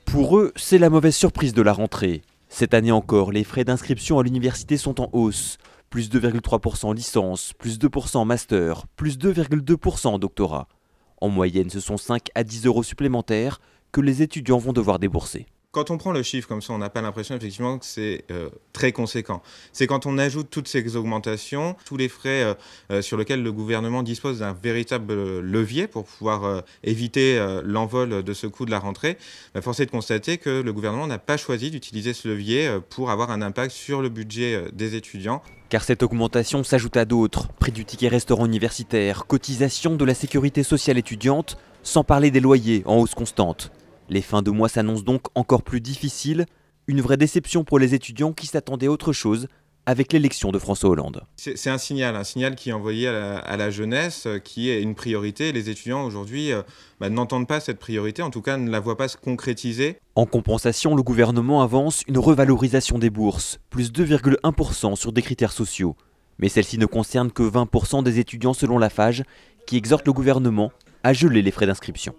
Pour eux, c'est la mauvaise surprise de la rentrée. Cette année encore, les frais d'inscription à l'université sont en hausse. Plus 2,3% en licence, plus 2% en master, plus 2,2% en doctorat. En moyenne, ce sont 5 à 10 euros supplémentaires que les étudiants vont devoir débourser. Quand on prend le chiffre comme ça, on n'a pas l'impression effectivement que c'est très conséquent. C'est quand on ajoute toutes ces augmentations, tous les frais sur lesquels le gouvernement dispose d'un véritable levier pour pouvoir éviter l'envol de ce coût de la rentrée, force est de constater que le gouvernement n'a pas choisi d'utiliser ce levier pour avoir un impact sur le budget des étudiants. Car cette augmentation s'ajoute à d'autres, prix du ticket restaurant universitaire, cotisation de la sécurité sociale étudiante, sans parler des loyers en hausse constante. Les fins de mois s'annoncent donc encore plus difficiles, une vraie déception pour les étudiants qui s'attendaient à autre chose avec l'élection de François Hollande. C'est un signal qui est envoyé à la jeunesse, qui est une priorité. Les étudiants aujourd'hui n'entendent pas cette priorité, en tout cas ne la voient pas se concrétiser. En compensation, le gouvernement avance une revalorisation des bourses, plus 2,1% sur des critères sociaux. Mais celle-ci ne concerne que 20% des étudiants selon la FAGE, qui exhorte le gouvernement à geler les frais d'inscription.